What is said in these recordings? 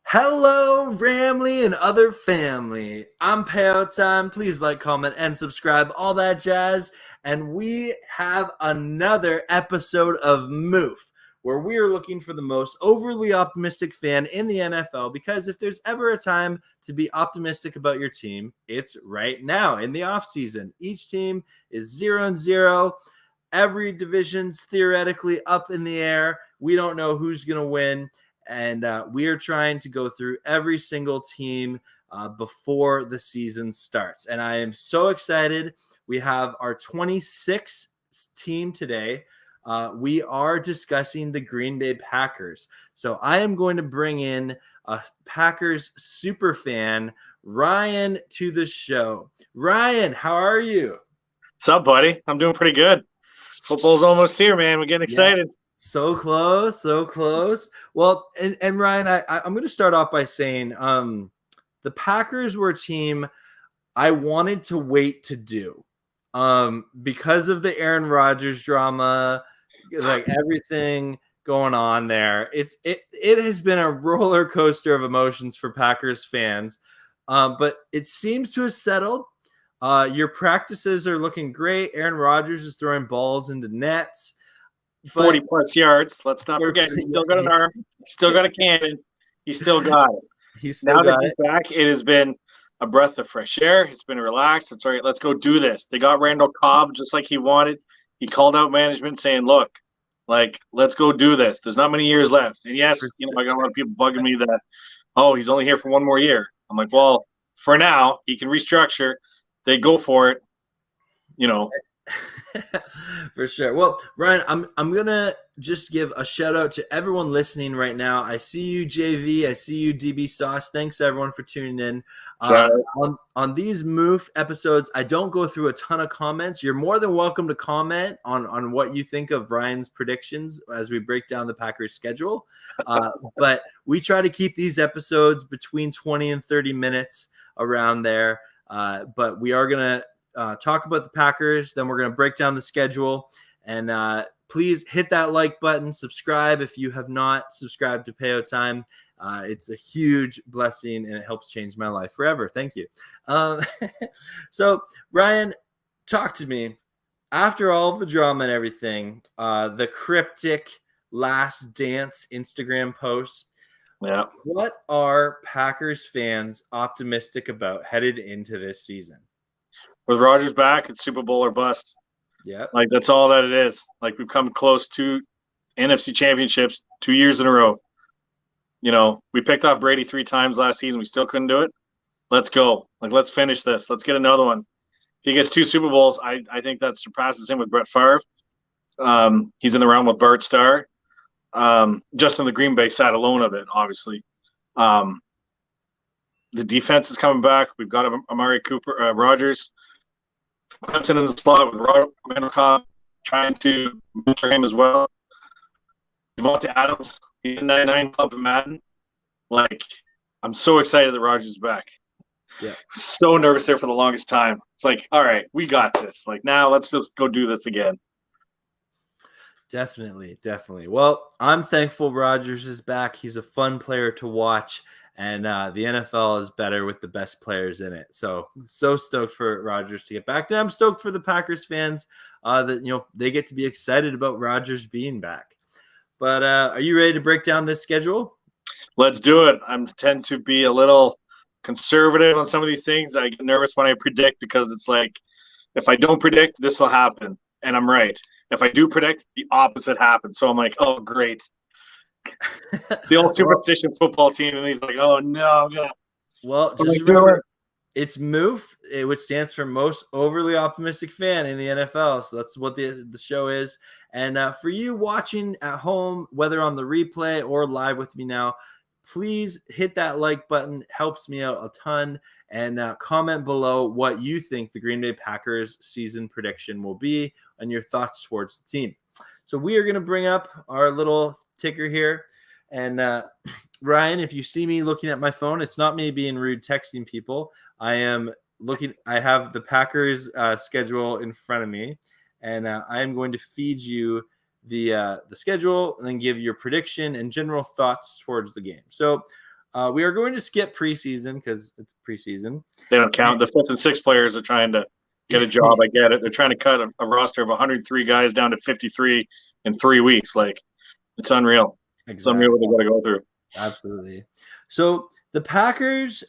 Hello, Ramley and other family. I'm Pale Time. Please like, comment, and subscribe, all that jazz. And we have another episode of MOOF, where we are looking for the most overly optimistic fan in the NFL. Because if there's ever a time to be optimistic about your team, it's right now in the offseason. Each team is 0-0. Every division's theoretically up in the air. We don't know who's going to win. And we are trying to go through every single team before the season starts. And I am so excited. We have our 26th team today. We are discussing the Green Bay Packers. So I am going to bring in a Packers super fan, Ryan, to the show. Ryan, how are you? What's up, buddy? I'm doing pretty good. Football's almost here, man. We're getting excited. Yeah. So close, so close. Well, and Ryan, I'm going to start off by saying the Packers were a team I wanted to wait to do because of the Aaron Rodgers drama, like everything going on there. It has been a roller coaster of emotions for Packers fans, but it seems to have settled. Your practices are looking great. Aaron Rodgers is throwing balls into nets. 40 plus yards. Let's not forget, he's still got an arm. He's still got a cannon. He's still got it. Now that he's back, it has been a breath of fresh air. It's been relaxed. It's all right. Let's go do this. They got Randall Cobb just like he wanted. He called out management saying, look, let's go do this. There's not many years left. And yes, I got a lot of people bugging me that, oh, he's only here for one more year. I'm like, well, for now, he can restructure. They go for it, For sure. Well, Ryan, I'm gonna just give a shout out to everyone listening right now. I see you, JV. I see you, DB Sauce. Thanks everyone for tuning in. On these MOOF episodes, I don't go through a ton of comments. You're more than welcome to comment on what you think of Ryan's predictions as we break down the Packers schedule. But we try to keep these episodes between 20 and 30 minutes around there. But we are gonna talk about the Packers, then we're going to break down the schedule, and please hit that like button, subscribe if you have not subscribed to Payo Time. It's a huge blessing, and it helps change my life forever. Thank you. So, Ryan, talk to me. After all of the drama and everything, the cryptic Last Dance Instagram posts, what are Packers fans optimistic about headed into this season? With Rodgers back, it's Super Bowl or bust. Yeah. That's all that it is. We've come close to NFC championships 2 years in a row. We picked off Brady 3 times last season. We still couldn't do it. Let's go. Let's finish this. Let's get another one. If he gets 2 Super Bowls, I think that surpasses him with Brett Favre. He's in the round with Bart Starr. Just on the Green Bay side alone of it, obviously. The defense is coming back. We've got Amari Cooper, Rodgers. Clemson in the slot with Randall Cobb trying to mentor him as well. Devontae Adams, he's in 99 club in Madden. I'm so excited that Rodgers is back. Yeah. So nervous there for the longest time. It's all right, we got this. Now let's just go do this again. Definitely. Well, I'm thankful Rodgers is back. He's a fun player to watch. And the NFL is better with the best players in it. So stoked for Rodgers to get back. And I'm stoked for the Packers fans that, they get to be excited about Rodgers being back. But are you ready to break down this schedule? Let's do it. I tend to be a little conservative on some of these things. I get nervous when I predict because it's if I don't predict, this will happen. And I'm right. If I do predict, the opposite happens. So I'm like, oh, great. The old superstitious football team, and he's like, "Oh no, I'm gonna." Well, just remember, it's MOOF, which stands for Most Overly Optimistic Fan in the NFL. So that's what the show is. And for you watching at home, whether on the replay or live with me now, please hit that like button. It helps me out a ton. And comment below what you think the Green Bay Packers season prediction will be and your thoughts towards the team. So we are going to bring up our little ticker here. And Ryan, if you see me looking at my phone, it's not me being rude texting people. I am looking. I have the Packers schedule in front of me, and I am going to feed you the schedule and then give your prediction and general thoughts towards the game. So We are going to skip preseason because it's preseason. They don't count. The 5th and 6th players are trying to get a job. I get it. They're trying to cut a roster of 103 guys down to 53 in 3 weeks. Like, it's unreal. Exactly. It's unreal what they got to go through. Absolutely. So the Packers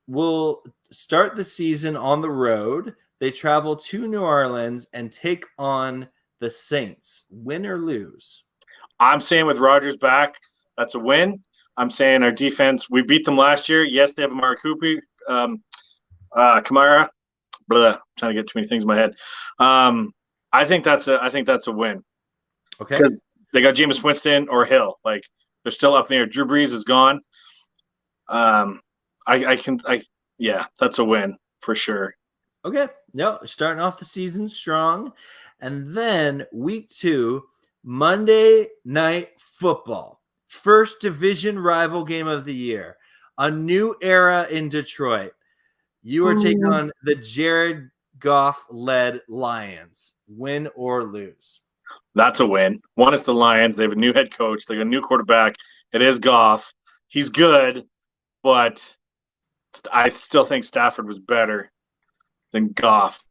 will start the season on the road. They travel to New Orleans and take on the Saints. Win or lose? I'm saying with Rodgers back, that's a win. I'm saying our defense, we beat them last year. Yes, they have Amari Cooper, Kamara. Blah, I'm trying to get too many things in my head. I think that's a win. Okay. Because they got Jameis Winston or Hill. Like, they're still up in the air. Drew Brees is gone. Yeah, that's a win for sure. Okay. No, starting off the season strong. And then week 2, Monday Night Football. First division rival game of the year. A new era in Detroit. You are taking on the Jared Goff-led Lions. Win or lose? That's a win. One is the Lions. They have a new head coach. They got a new quarterback. It is Goff. He's good, but I still think Stafford was better than Goff.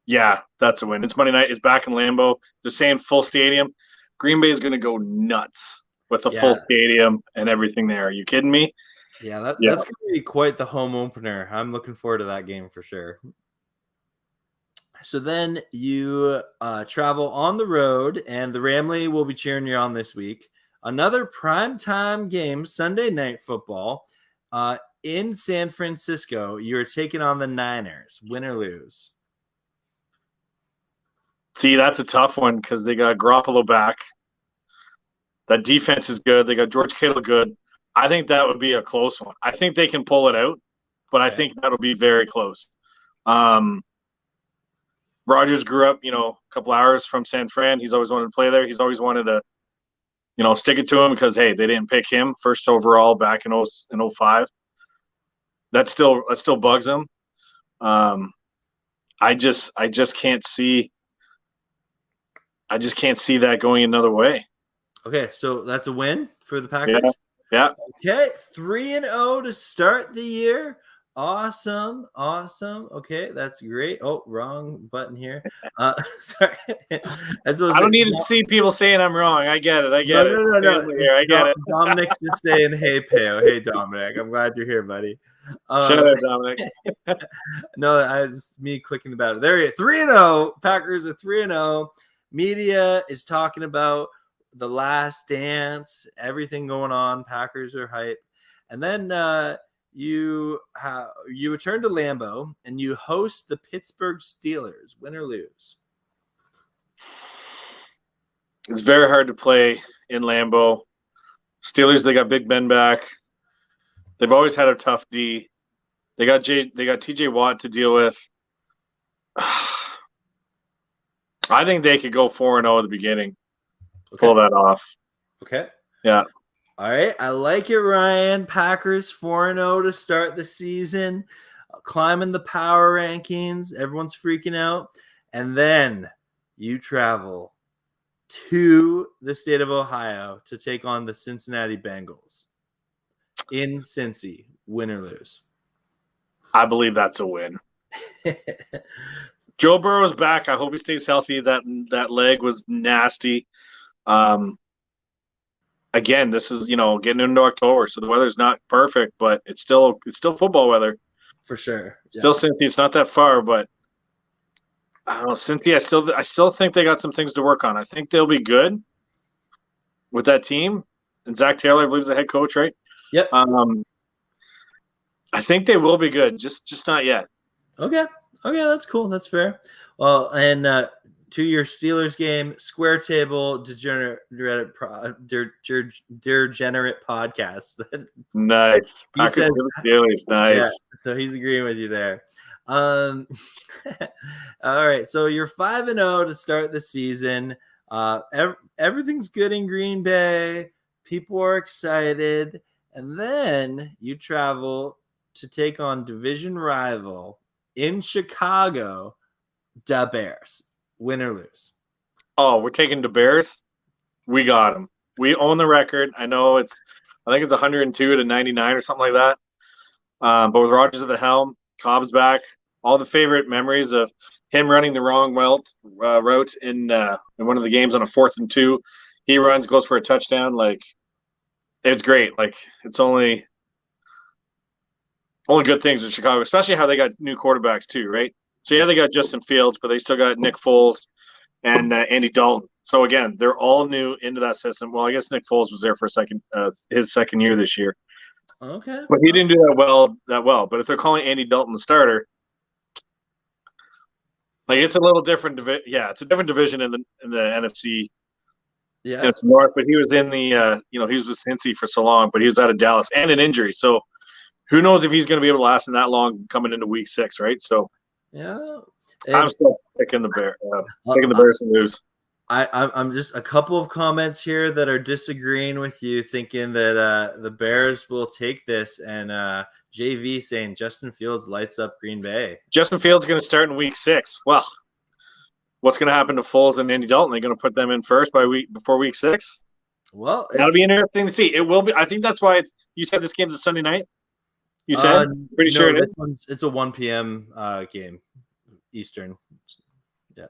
Yeah, that's a win. It's Monday night. It's back in Lambeau. They're saying full stadium. Green Bay is going to go nuts with a full stadium and everything there. Are you kidding me? Yeah, that's going to be quite the home opener. I'm looking forward to that game for sure. So then you travel on the road, and the Ramley will be cheering you on this week. Another primetime game, Sunday Night Football, in San Francisco. You're taking on the Niners. Win or lose? See, that's a tough one because they got Garoppolo back. That defense is good. They got George Kittle good. I think that would be a close one. I think they can pull it out, but I think that'll be very close. Rodgers grew up, a couple hours from San Fran. He's always wanted to play there. He's always wanted to, stick it to him because, hey, they didn't pick him first overall back in 05. That still bugs him. I just can't see. I just can't see that going another way. Okay, so that's a win for the Packers? Yeah. Okay, 3-0 to start the year. Awesome. Okay, that's great. Oh, wrong button here. Sorry. I don't need to see people saying I'm wrong. I get it. No. I get it. Dominic's just saying, hey, Peo. Hey, Dominic. I'm glad you're here, buddy. Shut up, Dominic. No, I was me clicking the button. There he is. 3-0. Packers are 3-0. Media is talking about the last dance, everything going on. Packers are hype. And then you return to Lambeau and you host the Pittsburgh Steelers. Win or lose? It's very hard to play in Lambeau. Steelers, they got Big Ben back. They've always had a tough D. They got TJ Watt to deal with. I think they could go 4-0 at the beginning. Okay. Pull that off. Okay. Yeah. All right. I like it, Ryan. Packers 4-0 to start the season. Climbing the power rankings. Everyone's freaking out. And then you travel to the state of Ohio to take on the Cincinnati Bengals. In Cincy. Win or lose? I believe that's a win. Joe Burrow's back. I hope he stays healthy. That leg was nasty. Again, this is getting into October, so the weather's not perfect, but it's still football weather for sure. Still Cincy, it's not that far, but I don't know. Cincy, I still think they got some things to work on. I think they'll be good with that team. And Zach Taylor, I believe, is the head coach, right? Yep. I think they will be good, just not yet. Okay, that's cool. That's fair. Well, and to your Steelers game, Square Table Degenerate podcast. Nice. He says, Steelers, nice. Yeah, so he's agreeing with you there. All right, so you're 5-0 to start the season. Everything's good in Green Bay. People are excited, and then you travel to take on division rival in Chicago, the Bears. Win or lose? Oh, we're taking the Bears. We got them. We own the record. I know it's I think it's 102 to 99 or something like that. But with Rodgers at the helm, Cobb's back. All the favorite memories of him running the wrong route in one of the games on a 4th and 2. He runs, goes for a touchdown. Like, it's great. Like, it's only good things in Chicago, especially how they got new quarterbacks too, right? So yeah, they got Justin Fields, but they still got Nick Foles and Andy Dalton. So again, they're all new into that system. Well, I guess Nick Foles was there for his second year this year. Okay, but he didn't do that well. But if they're calling Andy Dalton the starter, like, it's a little different. It's a different division in the NFC. Yeah, It's North, but he was in the he was with Cincy for so long, but he was out of Dallas and an injury. So who knows if he's going to be able to last in that long coming into Week 6, right? So yeah. I'm still picking the Bears to lose. I'm just a couple of comments here that are disagreeing with you, thinking that the Bears will take this, and JV saying Justin Fields lights up Green Bay. Justin Fields is going to start in Week 6. Well, what's going to happen to Foles and Andy Dalton? They're going to put them in first before Week 6. Well, that'll be interesting to see. It will be. I think that's why you said this game's a Sunday night. You said pretty sure it is. It's a 1 p.m. Game, Eastern. Yeah.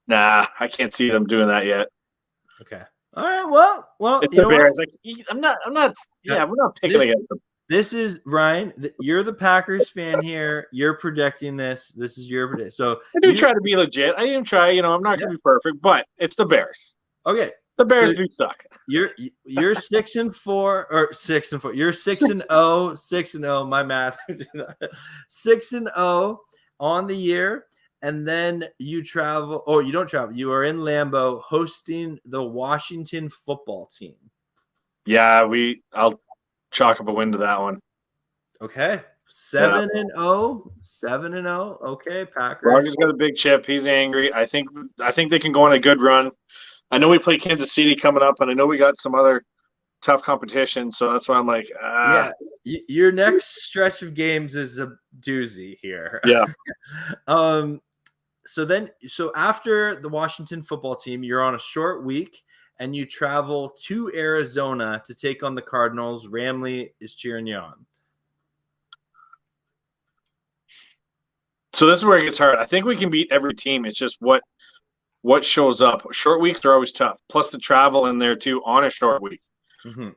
Nah, I can't see them doing that yet. Okay. All right. Well. It's the Bears. Like, I'm not. Yeah, we're not picking against them. This is Ryan. You're the Packers fan here. You're predicting this. This is your prediction. So I do try to be legit. I even try. I'm not going to be perfect, but it's the Bears. Okay. The Bears do suck. You're 6-4 or 6-4. You're 6-0. 6-0. My math. 6-0 on the year, and then you travel. Oh, you don't travel. You are in Lambeau hosting the Washington football team. Yeah, I'll chalk up a win to that one. Okay. 7-0. 7-0. Okay, Packers. Rodgers got a big chip. He's angry. I think they can go on a good run. I know we play Kansas City coming up, and I know we got some other tough competition, so that's why I'm like, Yeah, your next stretch of games is a doozy here. Yeah. So after the Washington football team, you're on a short week, and you travel to Arizona to take on the Cardinals. Ramley is cheering you on. So this is where it gets hard. I think we can beat every team. It's just what shows up. Short weeks are always tough. Plus the travel in there too on a short week. Mm-hmm.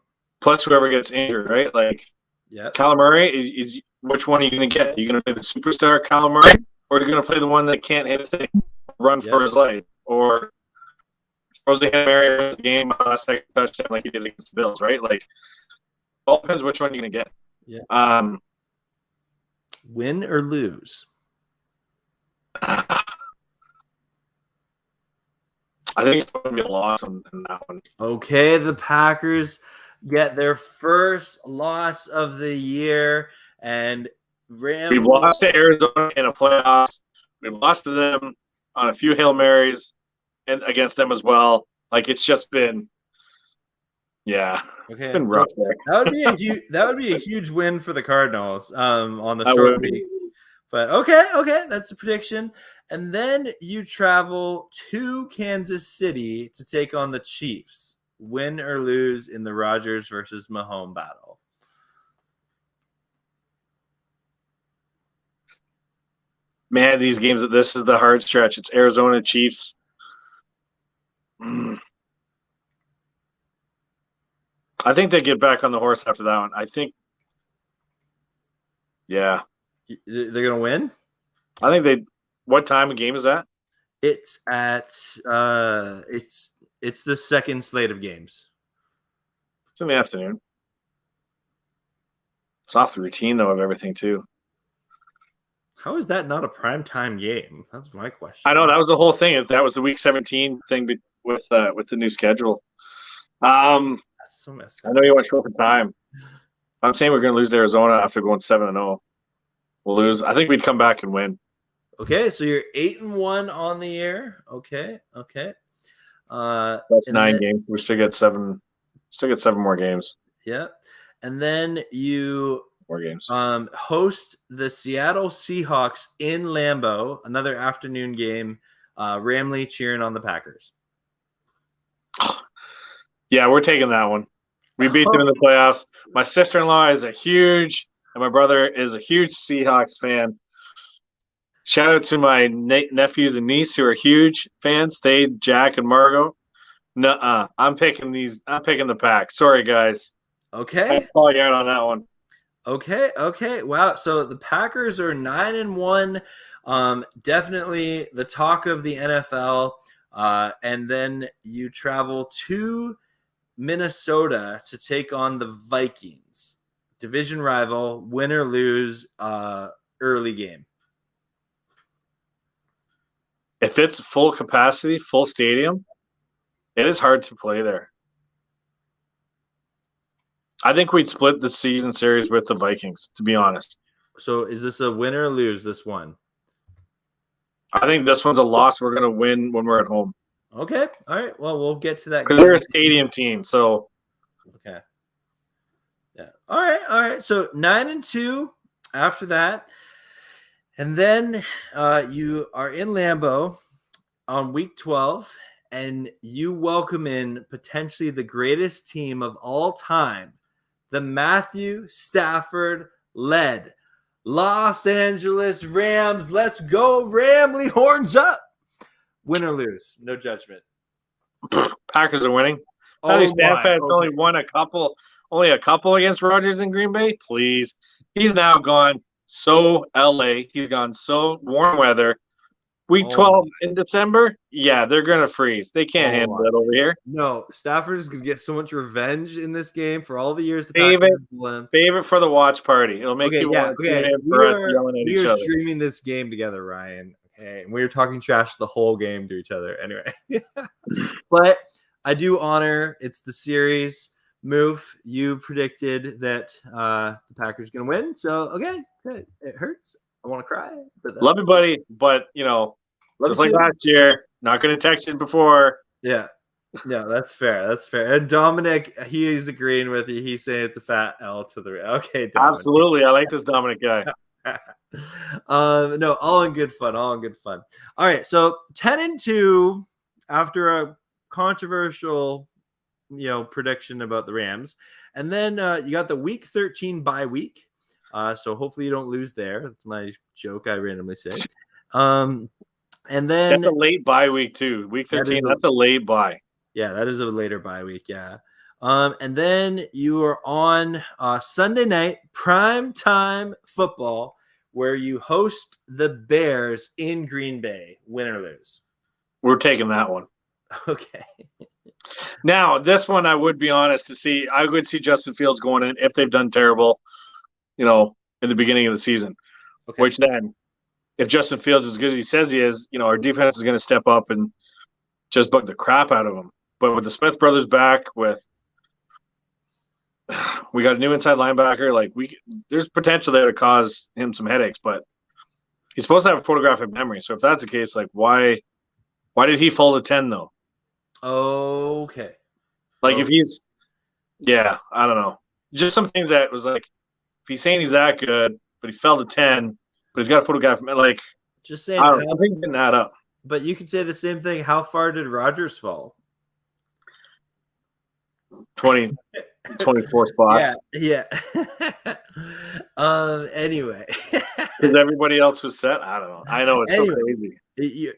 Plus whoever gets injured, right? Like, yeah, Kyler Murray is which one are you going to get? Are you going to play the superstar Kyler Murray, or are you going to play the one that can't hit a thing, run for his life, or supposed to hit Mary the game last second touchdown like he did against the Bills, right? Like, all depends which one you're going to get. Yeah. Win or lose. I think it's going to be a loss in that one. Okay, the Packers get their first loss of the year, and We've lost to Arizona in a playoffs. We've lost to them on a few Hail Marys and against them as well. Like, it's just been, it's been rough there. That would be a huge win for the Cardinals on the short week. But okay, that's a prediction. And then you travel to Kansas City to take on the Chiefs. Win or lose in the Rodgers versus Mahomes battle. Man, these games, this is the hard stretch. It's Arizona Chiefs. I think they get back on the horse after that one. I think, they're going to win? I think what time of game is that? It's at it's the second slate of games. It's in the afternoon. It's off the routine though of everything too. How is that not a primetime game? That's my question. I know that was the whole thing. That was the Week 17 thing with the new schedule. That's so messed up. I know you want short for time. I'm saying we're going to lose to Arizona after going 7-0. We'll lose. I think we'd come back and win. Okay, so you're 8-1 on the year. Okay. That's 9 games. We still get 7. Still get 7 more games. Yeah, and then you more games. Host the Seattle Seahawks in Lambeau. Another afternoon game. Ramley cheering on the Packers. Yeah, we're taking that one. We beat them in the playoffs. My sister-in-law is and my brother is a huge Seahawks fan. Shout out to my nephews and niece who are huge fans. Jack and Margot. Nuh-uh. I'm picking the Pack. Sorry, guys. Okay. I call you out on that one. Okay. Wow. So the Packers are 9-1. Definitely the talk of the NFL. And then you travel to Minnesota to take on the Vikings. Division rival, win or lose, early game. If it's full capacity, full stadium, it is hard to play there. I think we'd split the season series with the Vikings, to be honest. So is this a win or lose, this one? I think this one's a loss. We're going to win when we're at home. Okay. All right. Well, we'll get to that. Because they're a stadium team, so. Okay. Yeah. All right. So 9-2 after that. And then you are in Lambeau on week 12, and you welcome in potentially the greatest team of all time, the Matthew Stafford-led Los Angeles Rams. Let's go, Ramley horns up. Win or lose, no judgment. Packers are winning. Stafford's only won a couple against Rodgers in Green Bay. Please, he's now gone so LA. He's gone so warm weather. Week 12 in December, yeah, they're gonna freeze. They can't handle it over here. No, Stafford is gonna get so much revenge in this game for all the years. Save it for the watch party. It'll make you want to tune in for us yelling at each other. We are streaming this game together, Ryan. Okay, and we were talking trash the whole game to each other. Anyway, but I do honor it's the series. MOOF, you predicted that the Packers going to win. So, okay, good. It hurts. I want to cry. Love you, buddy. But, just like last year, not going to text you before. Yeah, that's fair. And Dominic, he is agreeing with you. He's saying it's a fat L to the – okay, Dominic. Absolutely. I like this Dominic guy. No, all in good fun. All right, so 10-2 after a controversial – prediction about the Rams. And then you got the week 13 bye week. So hopefully you don't lose there. That's my joke I randomly say. And then that's a late bye week too. Week 13, that's a late bye. Yeah, that is a later bye week. Yeah. And then you are on Sunday night prime time football where you host the Bears in Green Bay. Win or lose? We're taking that one. Okay. Now, this one I would be honest to see. I would see Justin Fields going in if they've done terrible, in the beginning of the season. Okay. Which then, if Justin Fields is as good as he says he is, our defense is going to step up and just bug the crap out of him. But with the Smith brothers back, we got a new inside linebacker. There's potential there to cause him some headaches. But he's supposed to have a photographic memory. So if that's the case, why did he fall to 10 though? Okay. If he's, I don't know. Just some things that was if he's saying he's that good, but he fell to 10, but he's got a photograph. Just saying. I think he's getting that up. But you could say the same thing. How far did Rodgers fall? 24 spots. Yeah. Anyway. Because everybody else was set. I don't know. I know it's so crazy.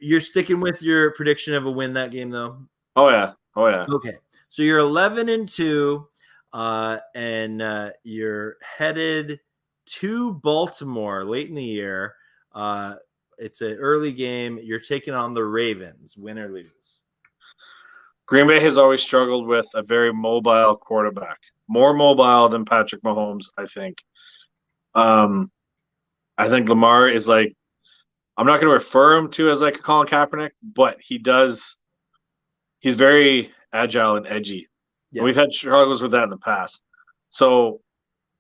You're sticking with your prediction of a win that game, though? Oh yeah. Okay, so you're 11-2, and you're headed to Baltimore late in the year. It's an early game. You're taking on the Ravens. Win or lose? Green Bay has always struggled with a very mobile quarterback, more mobile than Patrick Mahomes, I think. I think Lamar is I'm not going to refer him to as a Colin Kaepernick, but he's very agile and edgy. Yeah. And we've had struggles with that in the past. So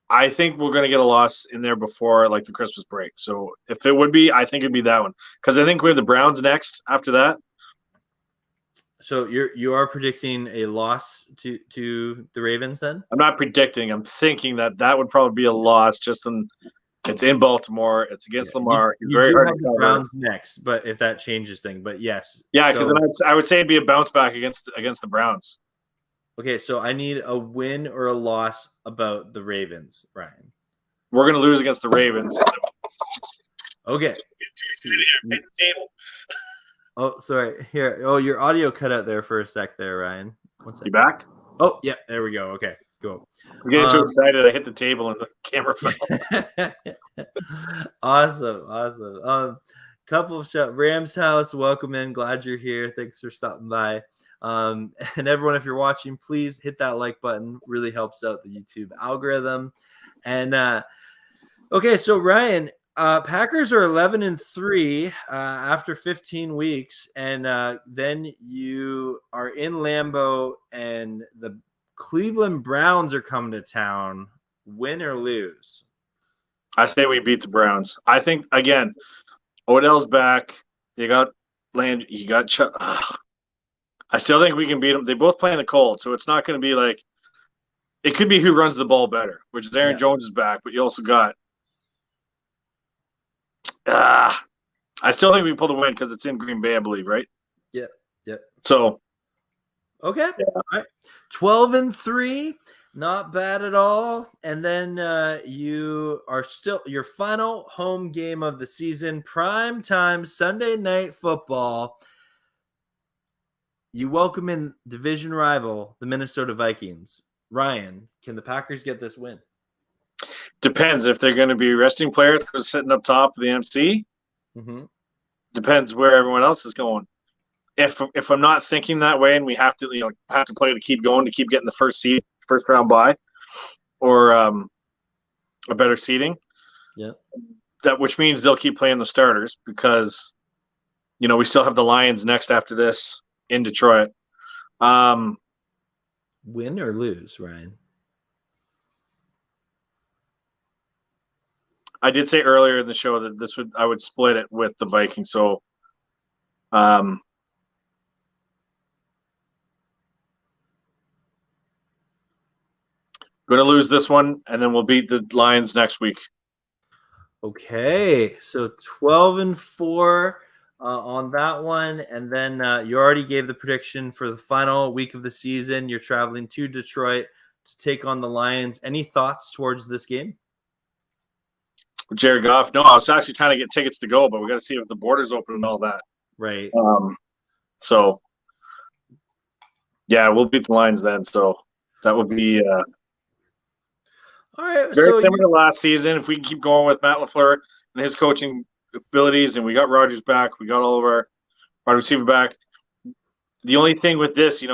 I think we're going to get a loss in there before the Christmas break. So if it would be, I think it'd be that one. Because I think we have the Browns next after that. So you are predicting a loss to the Ravens then? I'm not predicting. I'm thinking that would probably be a loss it's in Baltimore. It's against Lamar. You very hard to cover. Browns next, but if that changes things, but yes. Yeah, because then I would say it'd be a bounce back against the Browns. Okay, so I need a win or a loss about the Ravens, Ryan. We're going to lose against the Ravens. Okay. Hit the table. Oh, sorry. Here. Oh, your audio cut out there for a sec there, Ryan. One sec. You back? Oh, yeah. There we go. Okay, go. I was getting too excited. I hit the table and the camera fell. Awesome. Couple of shout. Rams House, welcome in. Glad you're here. Thanks for stopping by. And everyone, if you're watching, please hit that like button. Really helps out the YouTube algorithm. And okay, so Ryan, Packers are 11-3 after 15 weeks, and then you are in Lambeau, and the Cleveland Browns are coming to town. Win or lose? I say we beat the Browns. I think again, Odell's back. You got Land. You got Chuck. I still think we can beat them. They both play in the cold, so it's not going to be like. It could be who runs the ball better, which is Aaron Jones is back, but you also got. I still think we pull the win because it's in Green Bay, I believe, right? Yep. So. Okay. Yeah. All right. 12-3. Not bad at all. And then you are still your final home game of the season, prime time Sunday night football. You welcome in division rival, the Minnesota Vikings. Ryan, can the Packers get this win? Depends if they're going to be resting players because sitting up top of the MC. Mm-hmm. Depends where everyone else is going. If I'm not thinking that way, and we have to play to keep going to keep getting the first round bye, or a better seeding. Yeah. Which means they'll keep playing the starters because, we still have the Lions next after this in Detroit. Win or lose, Ryan? I did say earlier in the show that I would split it with the Vikings. So, going to lose this one, and then we'll beat the Lions next week. Okay, so 12-4 on that one, and then you already gave the prediction for the final week of the season. You're traveling to Detroit to take on the Lions. Any thoughts towards this game? Jared Goff? No, I was actually trying to get tickets to go, but we got to see if the border's open and all that. Right. So, yeah, we'll beat the Lions then. So that would be all right. Very similar to last season. If we can keep going with Matt LaFleur and his coaching abilities, and we got Rodgers back, we got all of our wide receiver back. The only thing with this,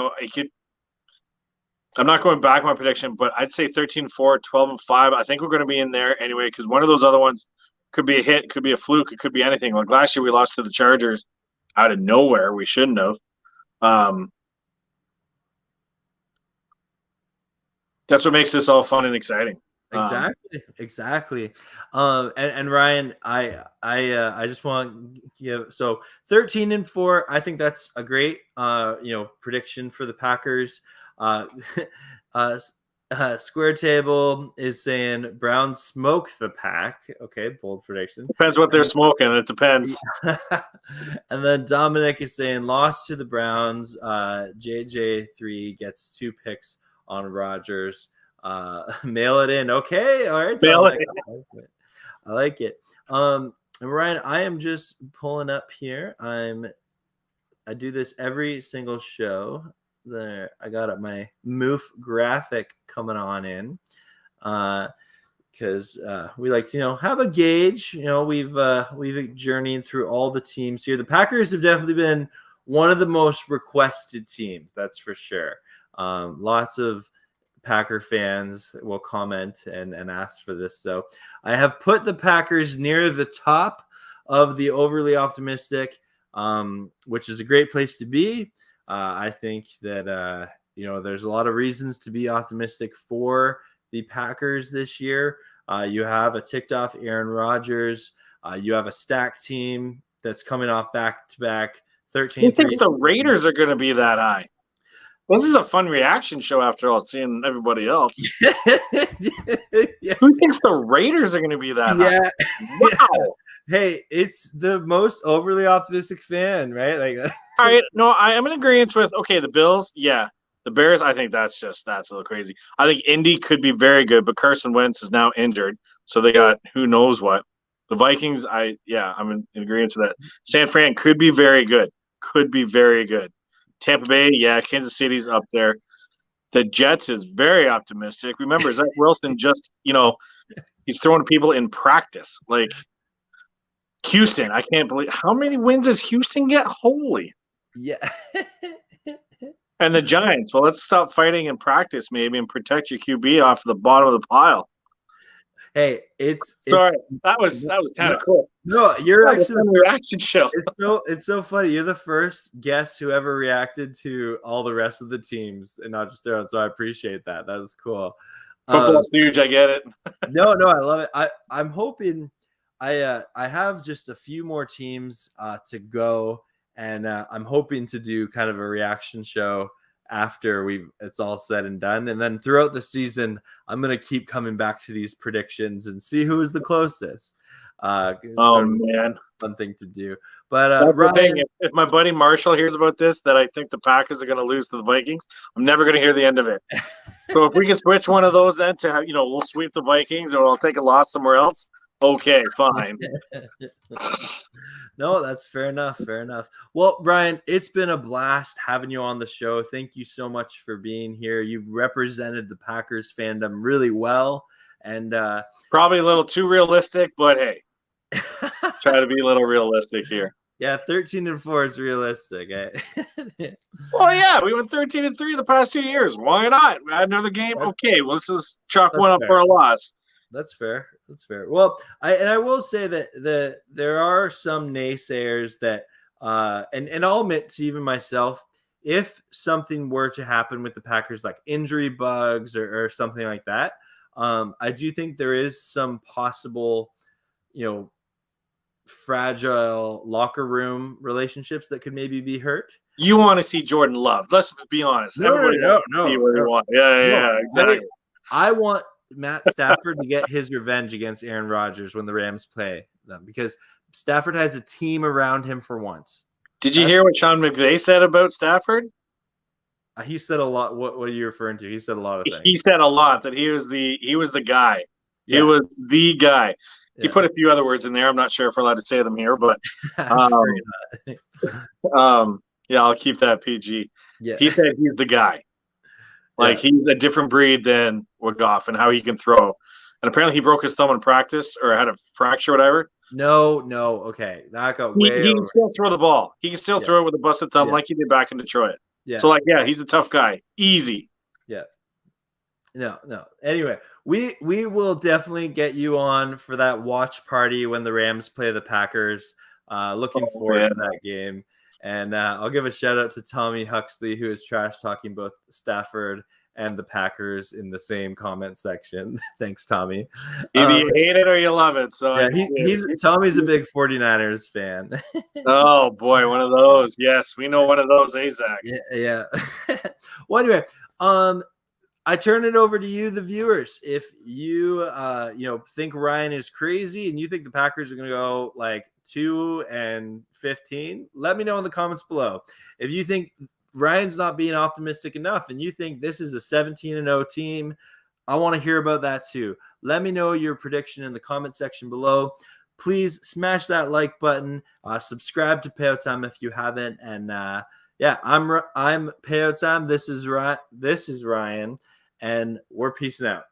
I'm not going back on my prediction, but I'd say 13-4, 12-5. I think we're going to be in there anyway because one of those other ones could be a hit, could be a fluke, it could be anything. Like last year, we lost to the Chargers out of nowhere. We shouldn't have. That's what makes this all fun and exciting. Exactly. And Ryan, I just want to give 13-4. I think that's a great prediction for the Packers. Square Table is saying Browns smoke the Pack. Okay, bold prediction. Depends what they're smoking. It depends. And then Dominic is saying loss to the Browns. JJ3 gets 2 picks on Rodgers. Mail it in. Okay, all right. Dominic, I like it. And Ryan, I am just pulling up here. I do this every single show. There, I got up my MOOF graphic coming on in, because we like to have a gauge. We've journeyed through all the teams here. The Packers have definitely been one of the most requested teams, that's for sure. Lots of Packer fans will comment and ask for this. So I have put the Packers near the top of the overly optimistic, which is a great place to be. I think that, there's a lot of reasons to be optimistic for the Packers this year. You have a ticked off Aaron Rodgers. You have a stacked team that's coming off back-to-back 13. Who thinks the Raiders are going to be that high? This is a fun reaction show after all, seeing everybody else. Yeah. Who thinks the Raiders are going to be that high? Wow. Hey, it's the most overly optimistic fan, right? Like, all right. No, I'm in agreement with, the Bills. Yeah. The Bears, I think that's a little crazy. I think Indy could be very good, but Carson Wentz is now injured, so they got who knows what. The Vikings, I'm in agreement to that. San Fran could be very good. Could be very good. Tampa Bay, yeah, Kansas City's up there. The Jets is very optimistic. Remember, Zach Wilson just, he's throwing people in practice. Like Houston, I can't believe how many wins does Houston get? Holy. Yeah. And the Giants, well, let's stop fighting in practice maybe and protect your QB off the bottom of the pile. Hey, that was kind of cool. No, you're actually a reaction show. It's so funny. You're the first guest who ever reacted to all the rest of the teams and not just their own. So I appreciate that. That was cool. Football's huge. I get it. No, I love it. I'm hoping I have just a few more teams to go, and I'm hoping to do kind of a reaction show after it's all said and done. And then throughout the season, I'm going to keep coming back to these predictions and see who is the closest. Man, fun thing to do. But Ryan, if my buddy Marshall hears about this, that I think the Packers are going to lose to the Vikings, I'm never going to hear the end of it. So if we can switch one of those then to have, we'll sweep the Vikings or I'll take a loss somewhere else. Okay, fine. No, that's fair enough. Fair enough. Well, Ryan, it's been a blast having you on the show. Thank you so much for being here. You represented the Packers fandom really well, and probably a little too realistic, but hey, try to be a little realistic here. Yeah, 13-4 is realistic. Well, yeah, we went 13-3 the past 2 years. Why not? We had another game. Okay, well, let's just chalk one up for a loss. That's fair. That's fair. Well, I will say that there are some naysayers that and I'll admit to even myself, if something were to happen with the Packers, like injury bugs or something like that, I do think there is some possible, fragile locker room relationships that could maybe be hurt. You want to see Jordan Love? Let's be honest. Everybody wants to see what they want. Yeah, exactly. I want Matt Stafford to get his revenge against Aaron Rodgers when the Rams play them, because Stafford has a team around him for once. Did you hear what Sean McVay said about Stafford? He said a lot. What are you referring to? He said a lot of things. He said a lot, that he was the guy. Yeah. He was the guy. Yeah. He put a few other words in there. I'm not sure if we're allowed to say them here, but yeah, I'll keep that PG. Yeah. He said he's the guy. Like, he's a different breed than Goff and how he can throw. And apparently he broke his thumb in practice or had a fracture or whatever. No. Okay. That got way He can still throw the ball. He can still throw it with a busted thumb like he did back in Detroit. Yeah. So, he's a tough guy. Easy. Yeah. No. Anyway, we will definitely get you on for that watch party when the Rams play the Packers. Looking forward to that game. And I'll give a shout out to Tommy Huxley, who is trash talking both Stafford and the Packers in the same comment section. Thanks, Tommy. Either you hate it or you love it. So yeah, Tommy's a big 49ers fan. Oh boy, one of those. Yes, we know one of those, Zach. Yeah. Well, anyway, I turn it over to you, the viewers. If you think Ryan is crazy and you think the Packers are going to go like 2-15, let me know in the comments below. If you think Ryan's not being optimistic enough and you think this is a 17-0 team, I want to hear about that too. Let me know your prediction in the comment section below. Please smash that like button. Subscribe to Payout Time if you haven't. And I'm Payout Time. This is Ryan, and we're peacing out.